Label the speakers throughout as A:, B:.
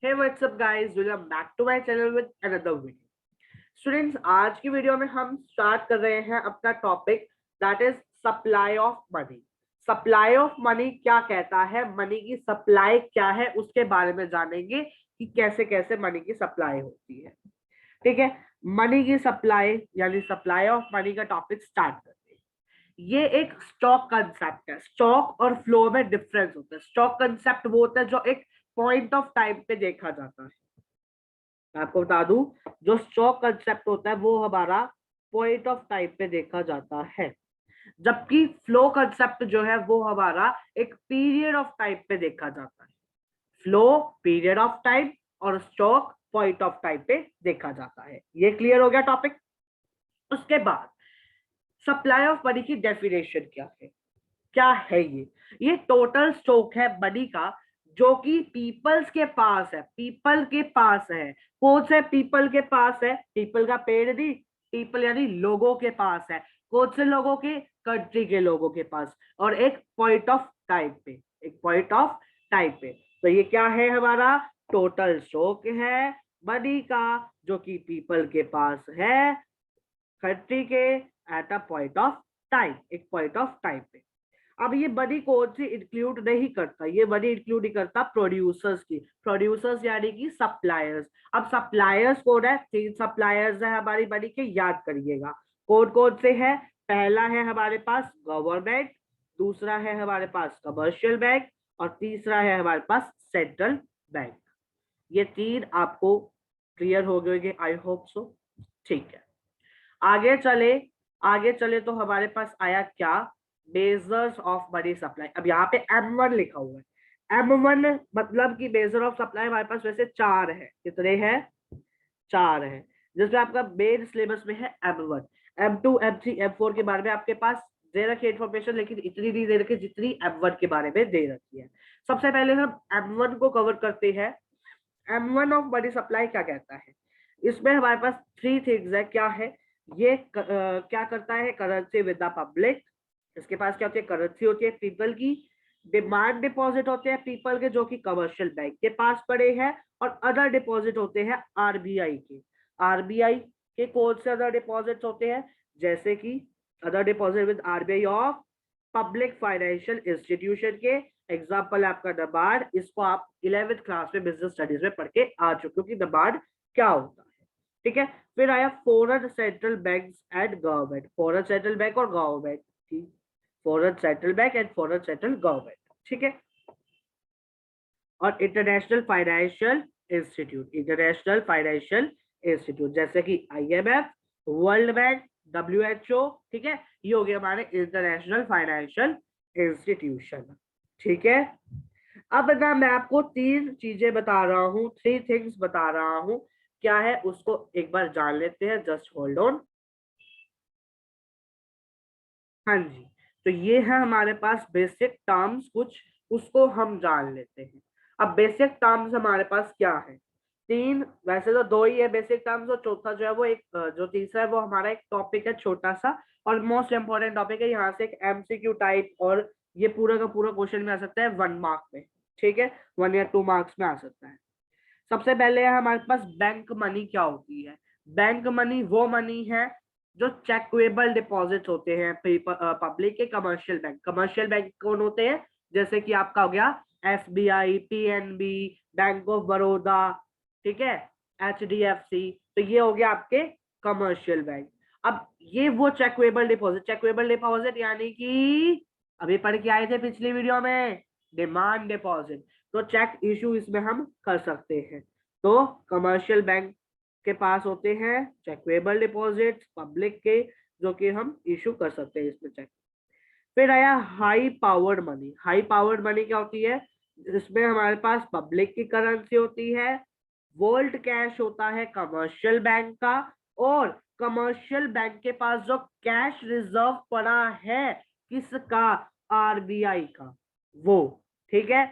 A: Hey, what's up guys? Welcome back to my channel with another video. Students, आज की video में हम start कर रहे हैं अपना topic that is supply of money. Supply of money क्या कहता है, मनी की सप्लाई क्या है, उसके बारे में जानेंगे कि कैसे कैसे मनी की सप्लाई होती है। ठीक है, मनी की सप्लाई यानी सप्लाई ऑफ मनी का टॉपिक स्टार्ट करते हैं। ये एक स्टॉक कंसेप्ट है। स्टॉक और फ्लो में डिफरेंस होता है। स्टॉक कंसेप्ट वो होता है जो एक पॉइंट ऑफ टाइम पे देखा जाता है। मैं आपको बता दूं, जो स्टॉक कंसेप्ट होता है वो हमारा पॉइंट ऑफ टाइम पे देखा जाता है, जबकि फ्लो कंसेप्ट जो है वो हमारा एक पीरियड ऑफ टाइम पे देखा जाता है। फ्लो पीरियड ऑफ टाइम और स्टॉक पॉइंट ऑफ टाइम पे देखा जाता है। ये क्लियर हो गया टॉपिक। उसके बाद सप्लाई ऑफ मनी की डेफिनेशन क्या है? ये टोटल स्टॉक है मनी का जो कि पीपल्स के पास है। पीपल के पास है। कौन से पीपल के पास है? पीपल का पेड़ नहीं, पीपल यानी लोगों के पास है। कौन से लोगों के? कंट्री के लोगों के पास। और एक पॉइंट ऑफ टाइम पे, एक पॉइंट ऑफ टाइम पे। तो ये क्या है? हमारा टोटल स्टॉक है मनी का जो कि पीपल के पास है, कंट्री के, at a point of time, एक पॉइंट ऑफ टाइम पे। अब ये मनी कौन सी इंक्लूड नहीं करता? ये मनी इंक्लूड नहीं करता प्रोड्यूसर्स की। प्रोड्यूसर्स यानी कि सप्लायर्स। अब सप्लायर्स कौन है? 3 सप्लायर्स है हमारी मनी के, याद करिएगा। कौन कौन से है? पहला है हमारे पास गवर्नमेंट, दूसरा है हमारे पास कमर्शियल बैंक और तीसरा है हमारे पास सेंट्रल बैंक। ये 3 आपको क्लियर हो गए, आई होप सो। ठीक है, आगे चले। आगे चले तो हमारे पास आया क्या? Measures of money supply. अब यहाँ पे M1 लिखा हुआ है। M1 मतलब कि मेजर ऑफ सप्लाई हमारे पास वैसे 4 है। कितने हैं? 4 है, जिसमें आपका मेन सिलेबस में है M1, M2, M3, M4 के बारे में आपके पास दे रखी इन्फॉर्मेशन, लेकिन इतनी नहीं दे रखी जितनी M1 के बारे में दे रखी है। सबसे पहले हम M1 को कवर करते हैं। M1 ऑफ मनी सप्लाई क्या कहता है? इसमें हमारे पास 3 थिंग्स है। क्या है ये? क्या करता है? Currency with the public. इसके पास क्या होती है? करेंसी होती है पीपल की। डिमांड डिपॉजिट होते हैं पीपल के जो कि कमर्शियल बैंक के पास पड़े हैं। और अदर डिपॉजिट होते हैं आरबीआई के। आरबीआई के कौन से अदर डिपॉजिट होते हैं? जैसे कि other deposit with RBI of public financial institution के। एग्जाम्पल है आपका नबार्ड। इसको आप 11th क्लास में बिजनेस स्टडीज में पढ़ के आ चुके हो कि नबार्ड क्या होता है। ठीक है, फिर आया foreign central bank and government. Foreign central bank और गवर्नमेंट, ठीक, foreign central bank and foreign central government. ठीक है, और international financial institute. International financial institute जैसे कि IMF, वर्ल्ड बैंक, WHO। ठीक है, ये हो गया हमारे इंटरनेशनल फाइनेंशियल इंस्टीट्यूशन। ठीक है, अब ना मैं आपको 3 चीजें बता रहा हूँ, 3 थिंग्स बता रहा हूँ। क्या है उसको एक बार जान लेते हैं। Just hold on. हाँ जी, तो ये है हमारे पास बेसिक टर्म्स कुछ, उसको हम जान लेते हैं। अब बेसिक टर्म्स हमारे पास क्या है? 3, वैसे तो 2 ही है बेसिक टर्म्स, और चौथा जो है वो एक, जो तीसरा है वो हमारा एक टॉपिक है छोटा सा और मोस्ट इंपॉर्टेंट टॉपिक है। यहाँ से एक MCQ टाइप, और ये पूरा का पूरा क्वेश्चन में आ सकता है 1 मार्क में। ठीक है, 1 या 2 मार्क्स में आ सकता है। सबसे पहले है हमारे पास बैंक मनी। क्या होती है बैंक मनी? वो मनी है जो चेकवेबल डिपॉजिट होते हैं पब्लिक के। कमर्शियल बैंक, कमर्शियल बैंक कौन होते हैं? जैसे कि आपका हो गया SBI, PNB, bank of Baroda, ठीक है, HDFC। तो ये हो गया आपके कमर्शियल बैंक। अब ये वो चेकवेबल डिपॉजिट, चेकवेबल डिपॉजिट यानी कि अभी पढ़ के आए थे पिछली वीडियो में, डिमांड डिपॉजिट। तो चेक इशू इसमें हम कर सकते हैं। तो कमर्शियल बैंक के पास होते हैं चेकवेबल डिपॉजिट पब्लिक के, जो कि हम इशू कर सकते हैं इसमें चेक। फिर आया high powered money. High powered money क्या होती है? इसमें हमारे पास पब्लिक की करेंसी होती है। वोल्ट कैश होता है कमर्शियल बैंक का, और कमर्शियल बैंक के पास जो कैश रिजर्व पड़ा है किसका? RBI का, वो। ठीक है,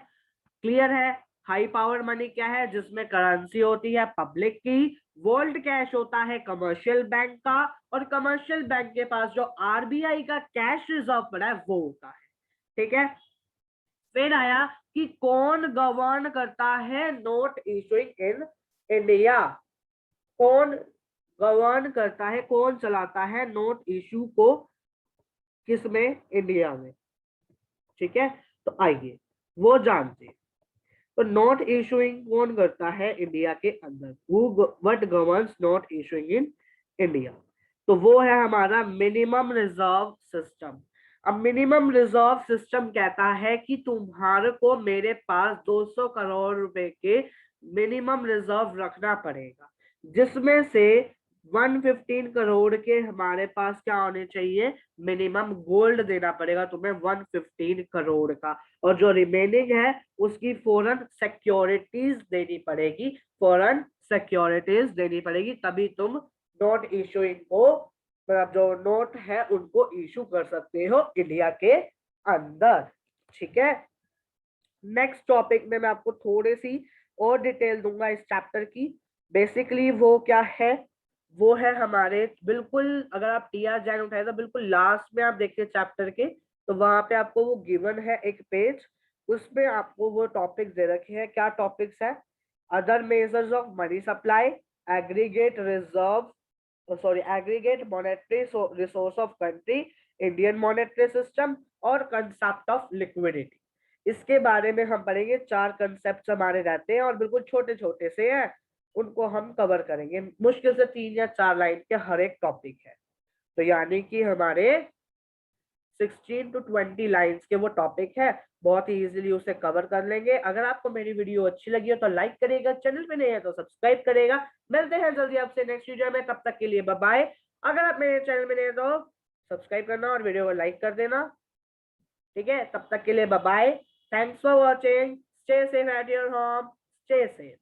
A: क्लियर है। हाई पावर मनी क्या है? जिसमें करेंसी होती है पब्लिक की, वोल्ट कैश होता है कमर्शियल बैंक का, और कमर्शियल बैंक के पास जो RBI का कैश रिजर्व पड़ा है वो होता है। ठीक है, फिर आया कि कौन गवर्न करता है नोट इशूइंग इन इंडिया, कौन गवर्न करता है, कौन चलाता है नोट इशू को किसमें, इंडिया में। ठीक है, तो आइए वो जानते हैं। तो नोट इशूइंग कौन करता है इंडिया के अंदर, what governs note issuing in India, तो वो है हमारा मिनिमम रिजर्व सिस्टम। अब मिनिमम रिजर्व सिस्टम कहता है कि तुम्हारे को मेरे पास 200 करोड़ रुपए के मिनिमम रिजर्व रखना पड़ेगा, जिसमें से 115 करोड़ के हमारे पास क्या होने चाहिए, मिनिमम गोल्ड देना पड़ेगा तुम्हें 115 करोड़ का, और जो रिमेनिंग है उसकी फॉरेन सिक्योरिटीज देनी पड़ेगी, फॉरेन सिक्योरिटीज देनी पड़ेगी, तभी तुम नोट इशूइंग को, मतलब जो नोट है उनको इशू कर सकते हो इंडिया के अंदर। ठीक है, नेक्स्ट टॉपिक में मैं आपको थोड़ी सी और डिटेल दूंगा इस चैप्टर की। बेसिकली वो क्या है, वो है हमारे बिल्कुल, अगर आप टीआर जैन उठाए तो बिल्कुल लास्ट में आप देखिए चैप्टर के, तो वहां पे आपको वो गिवन है एक पेज, उसमें आपको वो टॉपिक दे रखे हैं। क्या टॉपिक्स है, other measures of money supply, aggregate reserve, sorry aggregate monetary resource of country, Indian monetary system, और कंसेप्ट ऑफ लिक्विडिटी। इसके बारे में हम पढ़ेंगे, 4 कंसेप्ट हमारे रहते हैं और बिल्कुल छोटे छोटे से हैं, उनको हम कवर करेंगे, मुश्किल से 3 या 4 लाइन के हर एक टॉपिक है, तो यानी कि हमारे 16 to 20 लाइंस के वो टॉपिक है, बहुत ही इजीली उसे कवर कर लेंगे। अगर आपको मेरी वीडियो अच्छी लगी हो तो लाइक करेगा, चैनल पे नहीं है तो सब्सक्राइब करेगा। मिलते हैं जल्दी आपसे नेक्स्ट वीडियो में, तब तक के लिए बाय बाय। अगर आप मेरे चैनल में नहीं है तो सब्सक्राइब करना और वीडियो को लाइक कर देना। ठीक है, तब तक के लिए bye bye, thanks for watching, stay safe at your home, stay safe.